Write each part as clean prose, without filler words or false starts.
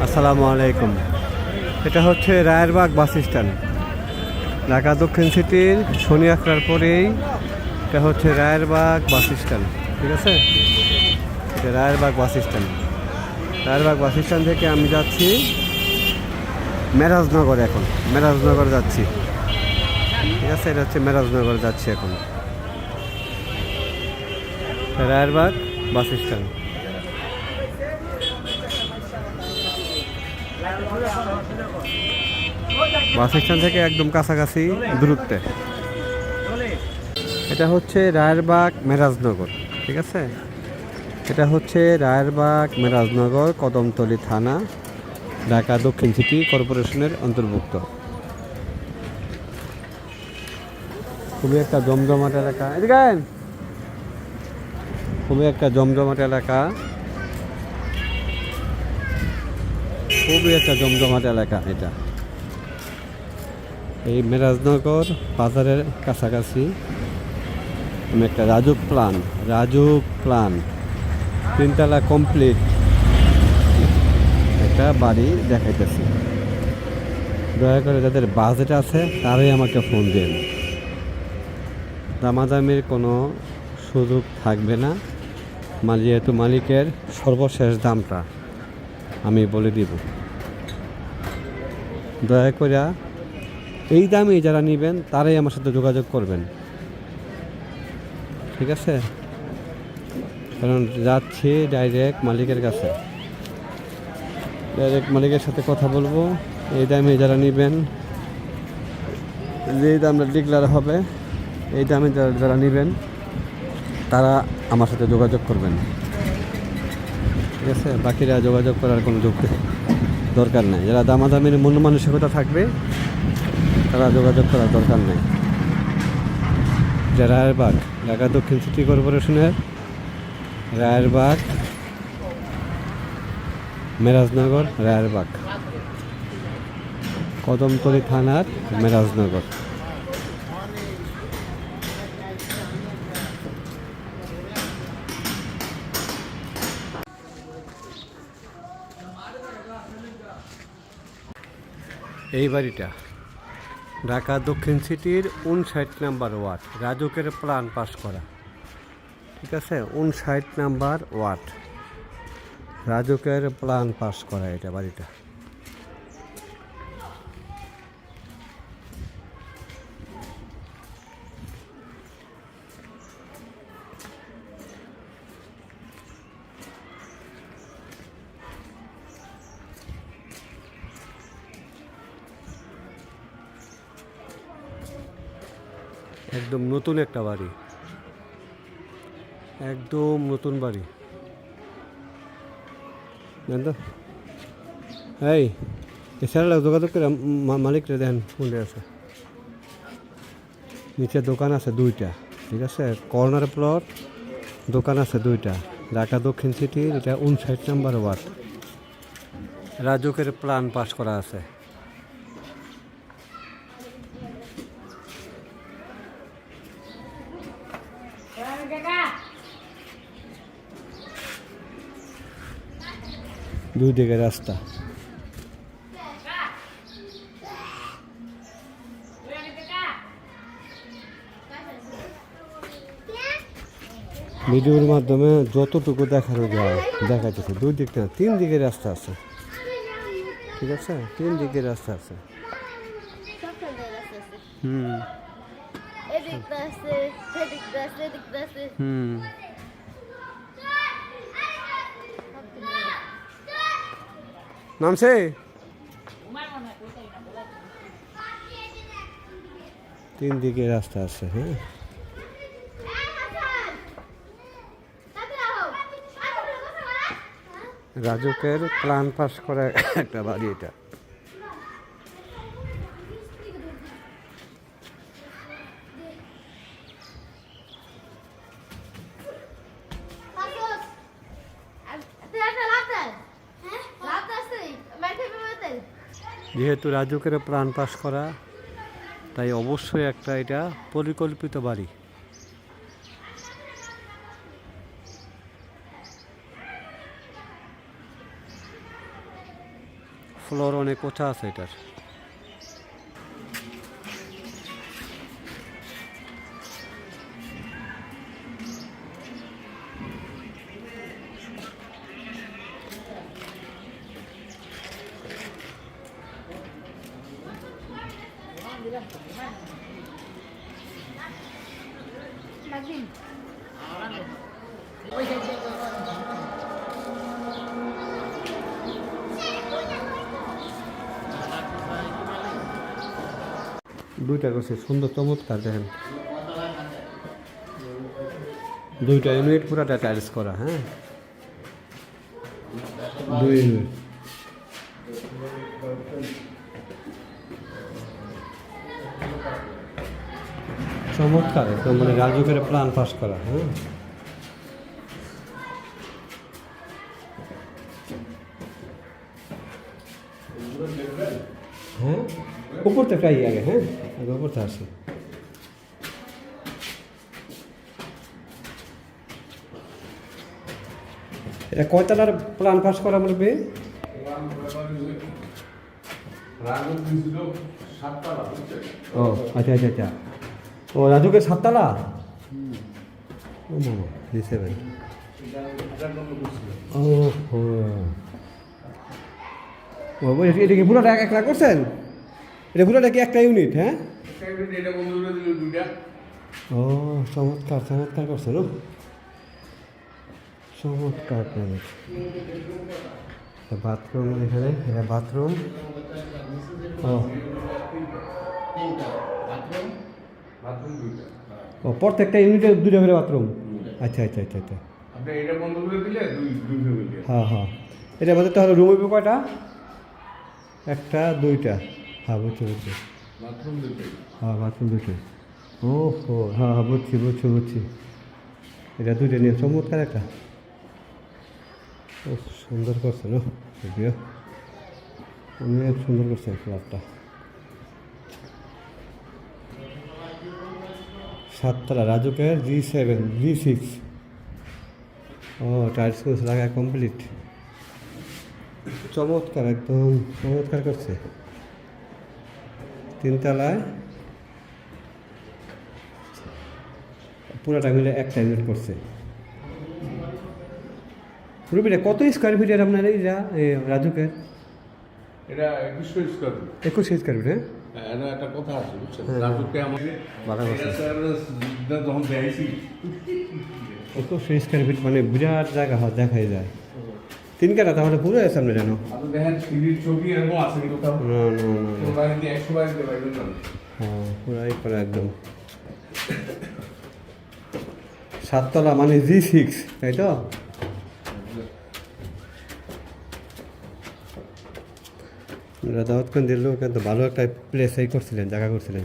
আসসালামু আলাইকুম। এটা হচ্ছে রায়েরবাগ বাস স্ট্যান্ড, ঢাকা দক্ষিণ সিটির শনি আখড়ার পরেই এটা হচ্ছে রায়েরবাগ বাস স্ট্যান্ড। ঠিক আছে, এটা Rayerbag bus stand. Rayerbag bus stand থেকে আমি যাচ্ছি মেরাজনগর। এখন মেরাজনগর যাচ্ছি। ঠিক আছে, এটা হচ্ছে মেরাজনগর যাচ্ছি এখন। Rayerbag bus stand. Bus stand থেকে একদম কাছাকাছি দূরত্বে। এটা হচ্ছে রায়েরবাগ মেরাজনগর। ঠিক আছে, এটা হচ্ছে রায়েরবাগ মেরাজনগর, কদমতলী থানা, ঢাকা দক্ষিণ সিটি কর্পোরেশনের অন্তর্ভুক্ত। খুবই একটা জমজমাট এলাকা। এদিকে খুবই একটা জমজমাট এলাকা, খুবই একটা জমজমাট এলাকা এটা। এই মেরাজনগর বাজারের কাছাকাছি আমি একটা রাজুক প্লান 3 তলা কমপ্লিট একটা বাড়ি দেখাইতেছি। দয়া করে যাদের বাজেট আছে তারাই আমাকে ফোন দেন। দামাদামির কোনো সুযোগ থাকবে না, যেহেতু মালিকের সর্বশেষ দামটা আমি বলে দিব। দয়া করে এই দামে যারা নেবেন তারাই আমার সাথে যোগাযোগ করবেন। ঠিক আছে, কারণ যাচ্ছি ডাইরেক্ট মালিকের কাছে, ডাইরেক্ট মালিকের সাথে কথা বলবো। এই দামে যারা নেবেন, যেই দামটা ডিক্লার হবে এই দামে যারা নেবেন তারা আমার সাথে যোগাযোগ করবেন। ঠিক আছে, বাকিরা যোগাযোগ করার কোনো দরকার নেই। যারা দামাদামির মন মানসিকতা থাকবে তারা যোগাযোগ করার দরকার নেই। রায়েরবাগ, ঢাকা দক্ষিণ সিটি কর্পোরেশনের রায়েরবাগ মেরাজনগর, রায়েরবাগ কদমতলী থানার মেরাজনগর। এই বাড়িটা ঢাকা দক্ষিণ সিটির 59 নম্বর ওয়ার্ড, রাজুকের প্ল্যান পাস করা। ঠিক আছে, 59 নম্বর ওয়ার্ড, রাজুকের প্ল্যান পাস করা এটা বাড়িটা। একদম নতুন একটা বাড়ি, একদম নতুন বাড়ি। জান তো এই এছাড়া যোগাযোগ করে মালিকরে দেন কোনটা আছে। নিচে দোকান আছে 2টা। ঠিক আছে, কর্নার প্লট দোকান আছে 2টা। ঢাকা দক্ষিণ সিটির এটা 59 নম্বর ওয়ার্ড, রাজুকের প্ল্যান পাস করা আছে। দুই দিকে রাস্তা। ভিডিওর মাধ্যমে যতটুকু দেখানো যায় দেখাচ্ছে। 2 দিক না 3 দিকে রাস্তা আছে। ঠিক আছে, 3 দিকে রাস্তা আছে। নামছে 3 দিকে রাস্তা আছে। হ্যাঁ, রাজুকের প্ল্যান পাস করা একটা বাড়ি এটা। যেহেতু রাজুকের প্ল্যান পাস করা, তাই অবশ্যই একটা এটা পরিকল্পিত বাড়ি। ফ্লোর অনেক উঁচা আছে এটার। দুইটা করছে সুন্দর চমৎকার দেখেন, দুইটা ইউনিট পুরাটা টাইলস করা। হ্যাঁ, 2 ইউনিট। চমৎকার একদম, মানে রাজুকের প্ল্যান পাস করা। হ্যাঁ, হ্যাঁ উপর থেকে আগে। হ্যাঁ, আগে উপর থেকে আসি। এটা কয়তলার প্ল্যান পাস করা বলবে? ও আচ্ছা আচ্ছা আচ্ছা, ও রাজুকের 7 তলা। ও মামা D7। ও হো, এটা কি পুরোটা এক লাখ করছেন? এটা পুরোটা কি একটা ইউনিট? হ্যাঁ, ও চমৎকার চমৎকার করছেন। ও চমৎকার প্ল্যানেট। বাথরুম এখানে, এটা বাথরুম। ও ও প্রত্যেকটা ইউনিটে 2টা করে বাথরুম। আচ্ছা আচ্ছা আচ্ছা আচ্ছা, হ্যাঁ হ্যাঁ। এটার মধ্যে তাহলে রুম হইবে কয়টা? 1টা 2টা। হ্যাঁ বুঝছি বুঝছি, হ্যাঁ বাথরুম 2টাই। ও হো, হ্যাঁ হ্যাঁ বুঝছি বুঝছি বুঝছি। এটা 2টা নিয়ে চমৎকার একটা, ও সুন্দর করছে না যদিও, অনেক সুন্দর করছে ফ্ল্যাটটা। 7 তলা রাজুকের G7 G6। ও টাইলস কোর্স লাগা কমপ্লিট, চমৎকার একদম চমৎকার করছে। 3 তলায় পুরোটা মিলে একটা ইউনিট করছে। রুবিটা কত স্কোয়ার ফিট এর আপনার এই রাজুকের? এটা 2100 স্কয়ার ফিট। 21 square feet. হ্যাঁ, এটা একটা কথা আছে বুঝছেন, রাজুকে আমাদের বাড়া করছে যখন দেখাইছি 21 স্কোয়ার ফিট, মানে বিরাট জায়গা হয়, দেখাই যায়। 3 কাটা তাহলে পুরো সামনে জানো। আপনি দেখেন সিঁড়ির ছবি এরকম আছে কিন্তু তাও না না না, তোমরা যদি 100 বার দিতে পারবেন না। হ্যাঁ পুরাই করা একদম। 7 তলা মানে G6, তাই তো? দাওয়াত খান দিল, কিন্তু ভালো একটা প্লেস এই করছিলেন, জায়গা করছিলেন।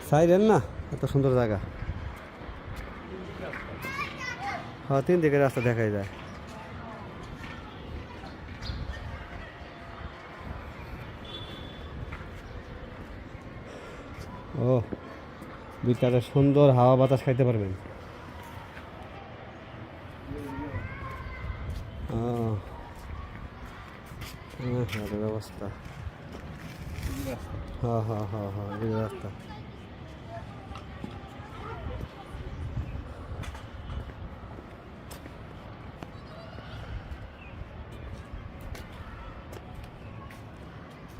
সাইরেন না, এত সুন্দর জায়গা। হ্যাঁ 3 দিকে রাস্তা দেখাই যায়। ও ভিতরে সুন্দর হাওয়া বাতাস খাইতে পারবেন। ব্যবস্থা, হ্যাঁ হ্যাঁ হ্যাঁ হ্যাঁ, এই রাস্তা।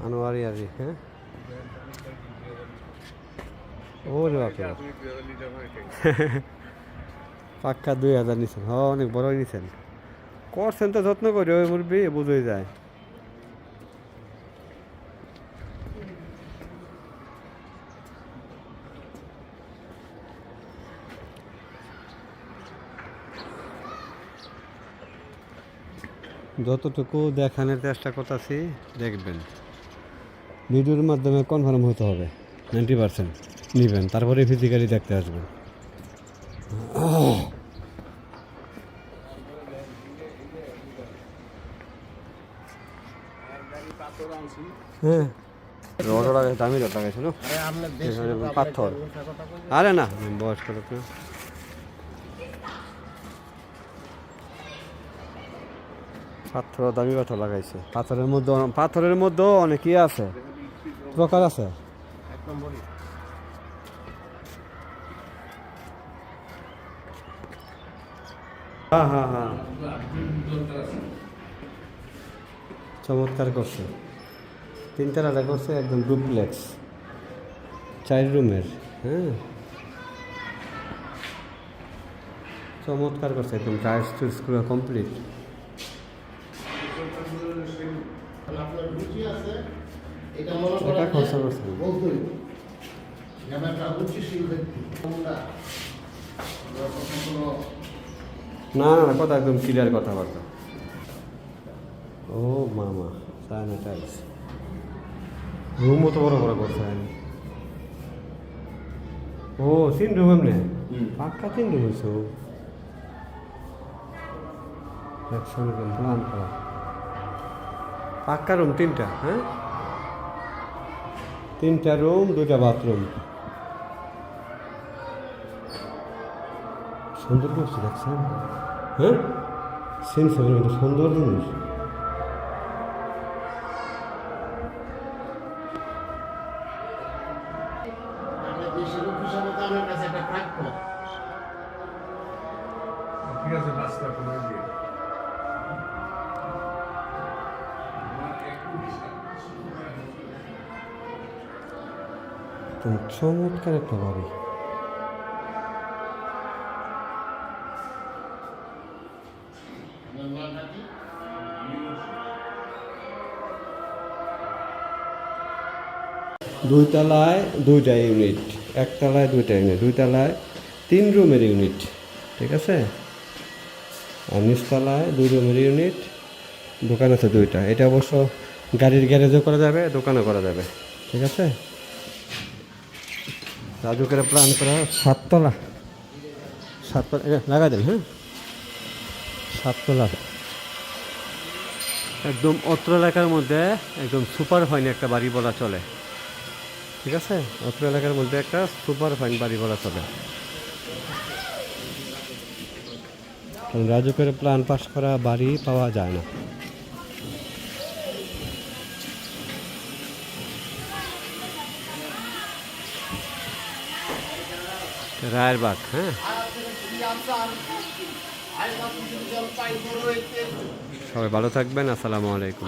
আনোয়ারি আরি। হ্যাঁ, ও রে বাপরে, পাক্কা 2000 নিছেন। হ্যাঁ অনেক বড় নিছেন, করছেন তো যত্ন করে, ওই মুরবি বুঝে যায়। যতটুকু দেখানোর চেষ্টা করতেছি দেখবেন, ভিডিওর মাধ্যমে কনফার্ম হতে হবে 90% নেবেন, তারপরে ফিজিক্যালি দেখতে আসবেন। হ্যাঁ রড দামি রড লাগাইছে না, পাথর। আরে না বয়স্ক লোক না। পাথর দামি পাথর লাগাইছে। পাথরের মধ্যে অনেক ইয়ে আছে, প্রকার আছে। হ্যাঁ হ্যাঁ হ্যাঁ, চমৎকার করছে। 3 তলাটা করছে একদম ডুপ্লেক্স, 4 রুমের। হ্যাঁ, চমৎকার করছে একদম, টাইলস টুইলস পুরো কমপ্লিট। আপনার রুচি আছে, এটা মনে টাকা করেন খরচা করছে না। বলতোই যেমন একটা রুচিশীল ব্যক্তি আমরা কোনো না না না, কথা একদম ক্লিয়ার কথাবার্তা। ও মামা, চায়না টাইলস, রুমও তো বড় বড় করছে। ও 3 রুম এমনি পাক্কা 3 রুম হয়েছে। একসঙ্গে প্ল্যান করা পাক্কা রুম 3টা। হ্যাঁ, 3টা রুম, 2টা বাথরুম। সুন্দর করছে দেখছেন? হ্যাঁ, সিনসের মতো সুন্দর জিনিস। আমরা দেশের হিসাবে তো আমার কাছে একটা প্রাপ্য। ঠিক আছে, রাস্তা করে দিয়ে একদম চমৎকার একটা বাড়ি। আপনার নামটা কি? 2 তলায় 2টা ইউনিট, 1 তলায় 2টা ইউনিট, 2 তলায় 3 রুমের ইউনিট। ঠিক আছে, আর নিচতলায় 2 রুমের ইউনিট, দোকান আছে 2টা। এটা অবশ্য গাড়ির গ্যারেজও করা যাবে, দোকানও করা যাবে। ঠিক আছে, রাজু করে প্ল্যান করা 7 তলা, 7 তলা লাগাই দেন। হ্যাঁ, 7 তলা একদম অত্র এলাকার মধ্যে একদম সুপার ফাইন একটা বাড়ি বলা চলে। ঠিক আছে, অত্র এলাকার মধ্যে একটা সুপার ফাইন বাড়ি বলা চলে। কারণ রাজু করে প্ল্যান পাস করা বাড়ি পাওয়া যায় না। রায়েরবাগ। হ্যাঁ, সবাই ভালো থাকবেন। আসসালামু আলাইকুম।